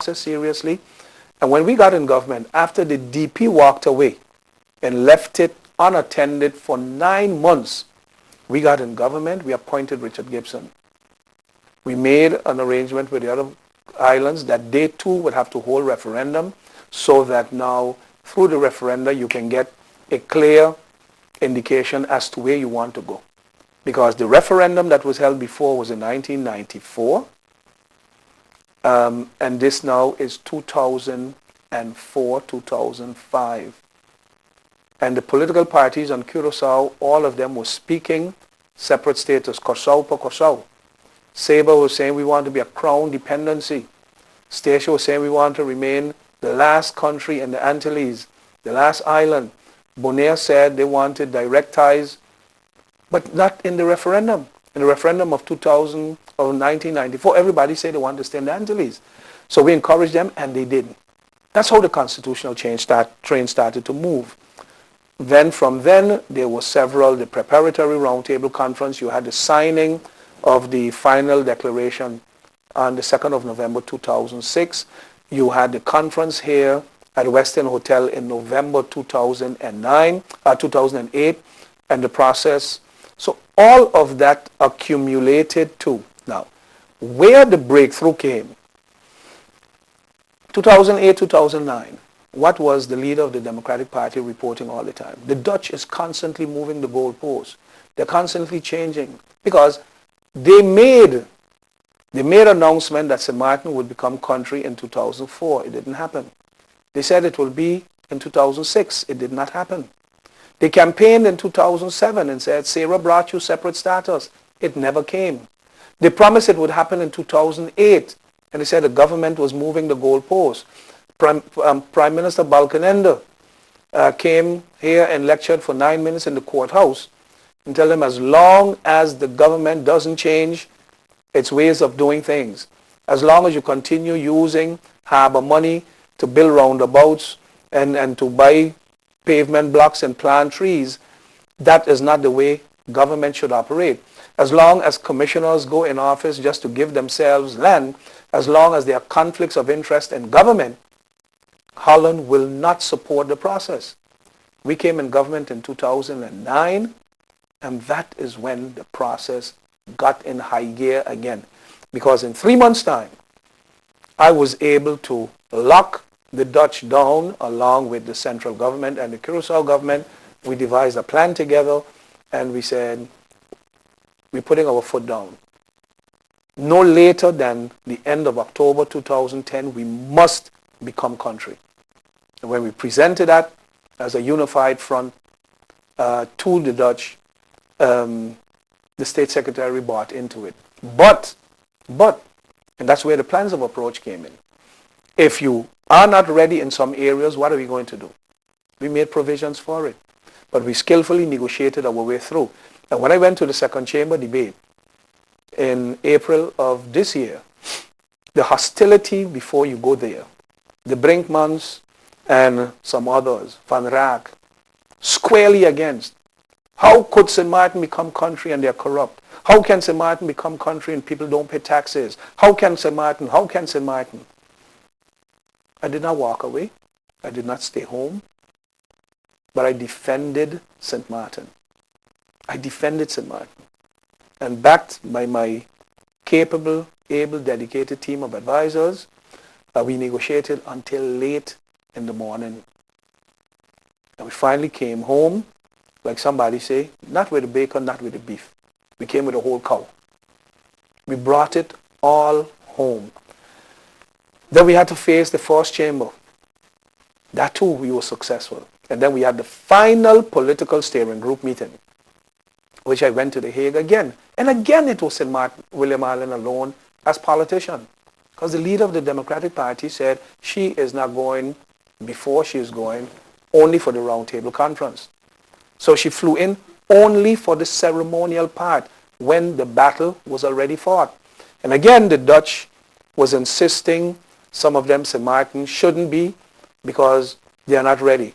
seriously. And when we got in government, after the DP walked away and left it unattended for 9 months, we got in government, we appointed Richard Gibson. We made an arrangement with the other islands that they too would have to hold referendum so that now through the referenda you can get a clear indication as to where you want to go. Because the referendum that was held before was in 1994, and this now is 2004, 2005. And the political parties on Curacao, all of them were speaking separate status, Curaçao per Curaçao. Sabre was saying we want to be a crown dependency. Stacia was saying we want to remain the last country in the Antilles, the last island. Bonaire said they wanted direct ties, but not in the referendum. In the referendum of 1994, everybody said they wanted to stay in the Antilles. So we encouraged them, and they didn't. That's how the constitutional train started to move. Then from then, there were several, the preparatory roundtable conference. You had the signing of the final declaration on the 2nd of November 2006. You had the conference here at Western Hotel in November 2008, and the process. So all of that accumulated to now. Where the breakthrough came, 2008, 2009, what was the leader of the Democratic Party reporting all the time? The Dutch is constantly moving the goalposts. They're constantly changing because they made announcement that St. Martin would become country in 2004. It didn't happen. They said it will be in 2006. It did not happen. They campaigned in 2007 and said, Sarah brought you separate status. It never came. They promised it would happen in 2008. And they said the government was moving the goalposts. Prime Minister Balkenende came here and lectured for 9 minutes in the courthouse and tell them as long as the government doesn't change its ways of doing things, as long as you continue using harbor money to build roundabouts and to buy pavement blocks and plant trees, that is not the way government should operate. As long as commissioners go in office just to give themselves land, as long as there are conflicts of interest in government, Holland will not support the process. We came in government in 2009, and that is when the process got in high gear again. Because in 3 months' time, I was able to lock the Dutch down along with the central government and the Curacao government. We devised a plan together, and we said, we're putting our foot down. No later than the end of October 2010, we must become country. And when we presented that as a unified front to the Dutch, the State Secretary bought into it. But, and that's where the plans of approach came in. If you are not ready in some areas, what are we going to do? We made provisions for it. But we skillfully negotiated our way through. And when I went to the second chamber debate in April of this year, the hostility before you go there, the Brinkmans and some others, Van Raak, squarely against. How could St. Martin become country and they're corrupt? How can St. Martin become country and people don't pay taxes? How can St. Martin? How can St. Martin? I did not walk away. I did not stay home. But I defended St. Martin. I defended St. Martin. And backed by my capable, able, dedicated team of advisors, we negotiated until late in the morning. And we finally came home, like somebody say, not with the bacon, not with the beef. We came with a whole cow. We brought it all home. Then we had to face the first chamber. That too, we were successful. And then we had the final political steering group meeting, which I went to The Hague again. And again, it was St. Martin, William Marlin alone as politician. Because the leader of the Democratic Party said she is not going before she is going only for the roundtable conference. So she flew in only for the ceremonial part when the battle was already fought. And again, the Dutch was insisting, some of them, St. Martin, shouldn't be because they are not ready.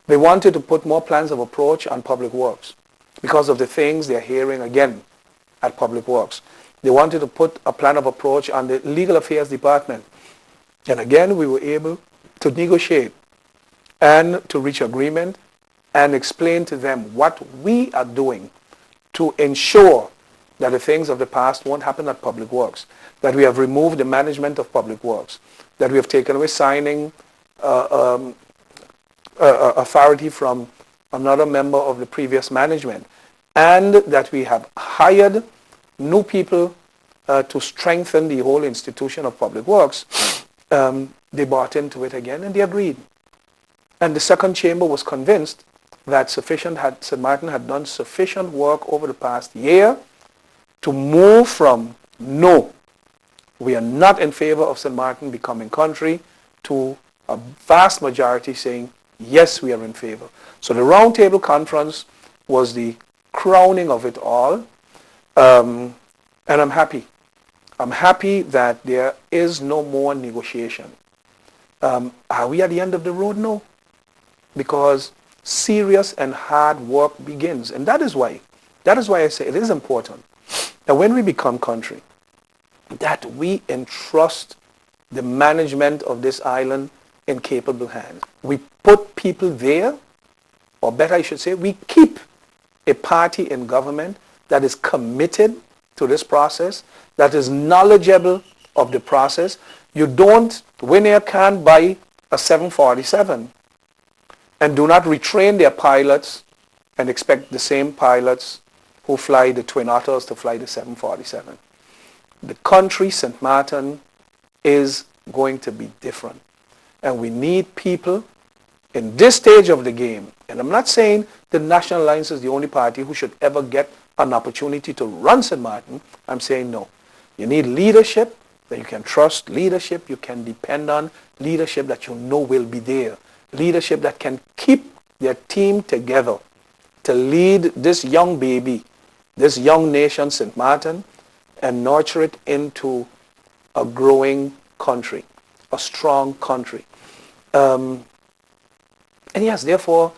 They wanted to put more plans of approach on public works because of the things they're hearing again at public works. They wanted to put a plan of approach on the legal affairs department And again, we were able to negotiate and to reach agreement and explain to them what we are doing to ensure that the things of the past won't happen at Public Works, that we have removed the management of Public Works, that we have taken away signing authority from another member of the previous management, and that we have hired new people to strengthen the whole institution of Public Works. They bought into it again and they agreed. And the second chamber was convinced that St. Martin had done sufficient work over the past year to move from no, we are not in favor of St. Martin becoming country, to a vast majority saying, yes, we are in favor. So the roundtable conference was the crowning of it all. And I'm happy. I'm happy that there is no more negotiation. Are we at the end of the road? No. Because serious and hard work begins. And that is why I say it is important that when we become country, that we entrust the management of this island in capable hands. We put people there, or better I should say, we keep a party in government that is committed to this process, that is knowledgeable of the process. You don't, Winair can't buy a 747 and do not retrain their pilots and expect the same pilots who fly the Twin Otters to fly the 747. The country, St. Martin, is going to be different. And we need people in this stage of the game. And I'm not saying the National Alliance is the only party who should ever get an opportunity to run St. Martin. I'm saying no. You need leadership that you can trust, leadership you can depend on, leadership that you know will be there, leadership that can keep their team together to lead this young baby, this young nation, St. Martin, and nurture it into a growing country, a strong country. And yes, therefore,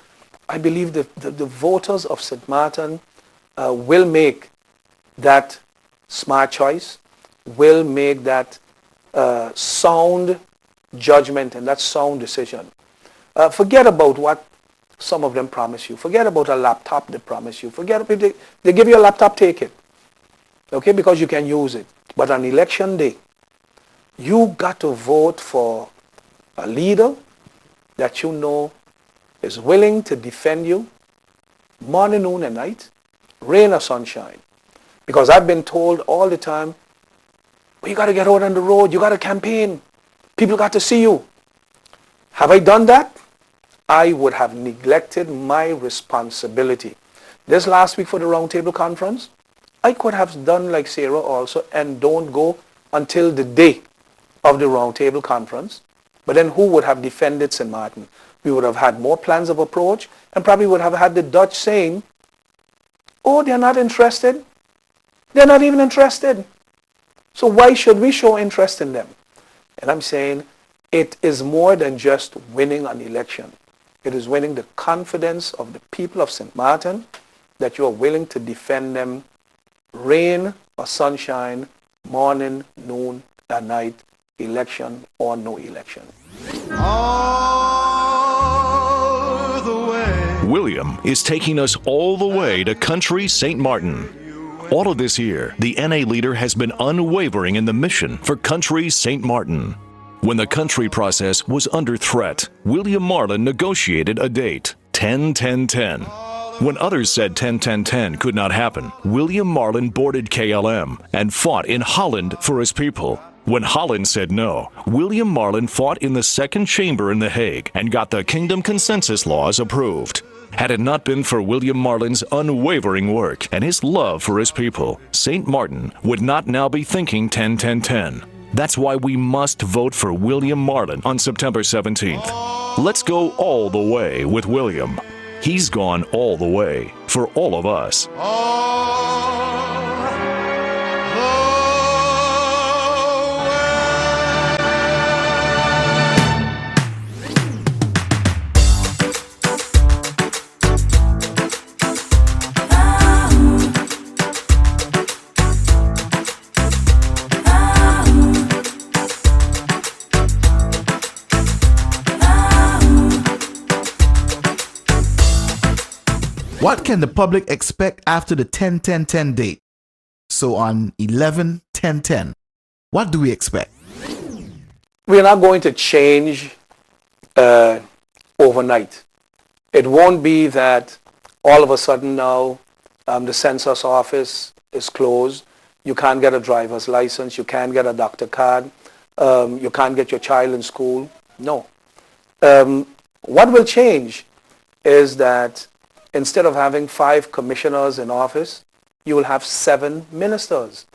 I believe the voters of St. Martin will make that smart choice, will make that sound judgment and that sound decision. Forget about what some of them promise you. Forget about a laptop they promise you. Forget about they give you a laptop, take it. Okay, because you can use it. But on election day, you got to vote for a leader that you know is willing to defend you morning, noon, and night, rain or sunshine. Because I've been told all the time, well, you got to get out on the road, you got to campaign, people got to see you. Have I done that? I would have neglected my responsibility. This last week for the Roundtable Conference, I could have done like Sarah also and don't go until the day of the Roundtable Conference. But then who would have defended St. Martin? We would have had more plans of approach and probably would have had the Dutch saying, oh, they're not interested. They're not even interested. So why should we show interest in them? And I'm saying it is more than just winning an election. It is winning the confidence of the people of St. Martin that you are willing to defend them rain or sunshine, morning, noon, and night, election or no election. All the way. William is taking us all the way to country St. Martin. All of this year, the NA leader has been unwavering in the mission for country St. Martin. When the country process was under threat, William Marlin negotiated a date, 10-10-10. When others said 10-10-10 could not happen, William Marlin boarded KLM and fought in Holland for his people. When Holland said no, William Marlin fought in the second chamber in The Hague and got the Kingdom Consensus laws approved. Had it not been for William Marlin's unwavering work and his love for his people, St. Martin would not now be thinking 10-10-10. That's why we must vote for William Marlin on September 17th. Let's go all the way with William. He's gone all the way for all of us. What can the public expect after the 10-10-10 date? So on 11-10-10, what do we expect? We are not going to change overnight. It won't be that all of a sudden now the census office is closed. You can't get a driver's license. You can't get a doctor card. You can't get your child in school. No. What will change is that instead of having 5 commissioners in office, you will have 7 ministers.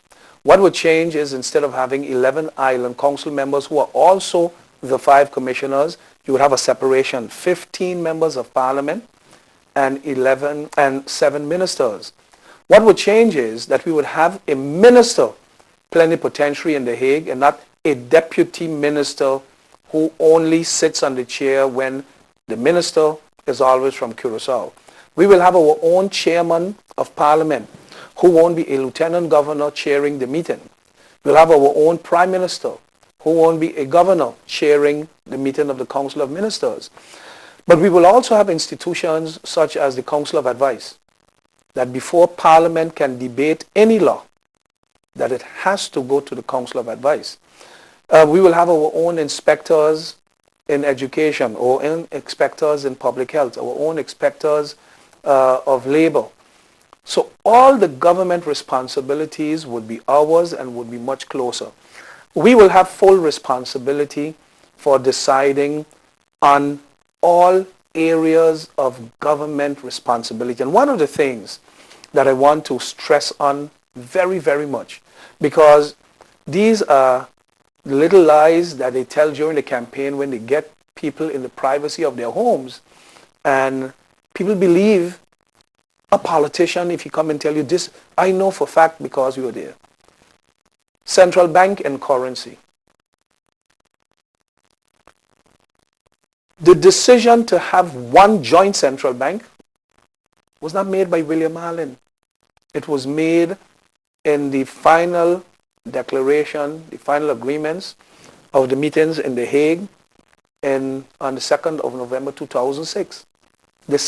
What would change is instead of having 11 island council members who are also the 5 commissioners, you would have a separation, 15 members of parliament and 7 ministers. What would change is that we would have a minister plenipotentiary in The Hague and not a deputy minister who only sits on the chair when the minister is always from Curacao. We will have our own chairman of parliament who won't be a lieutenant governor chairing the meeting. We'll have our own prime minister who won't be a governor chairing the meeting of the Council of Ministers. But we will also have institutions such as the Council of Advice, that before Parliament can debate any law, that it has to go to the Council of Advice. We will have our own inspectors in education, or inspectors in public health, our own inspectors of labor. So all the government responsibilities would be ours and would be much closer. We will have full responsibility for deciding on all areas of government responsibility. And one of the things that I want to stress on very, very much, because these are little lies that they tell during the campaign when they get people in the privacy of their homes, and people believe a politician, if he come and tell you this, I know for fact because we were there. Central bank and currency. The decision to have one joint central bank was not made by William Marlin. It was made in the final declaration, the final agreements of the meetings in The Hague on the 2nd of November 2006. The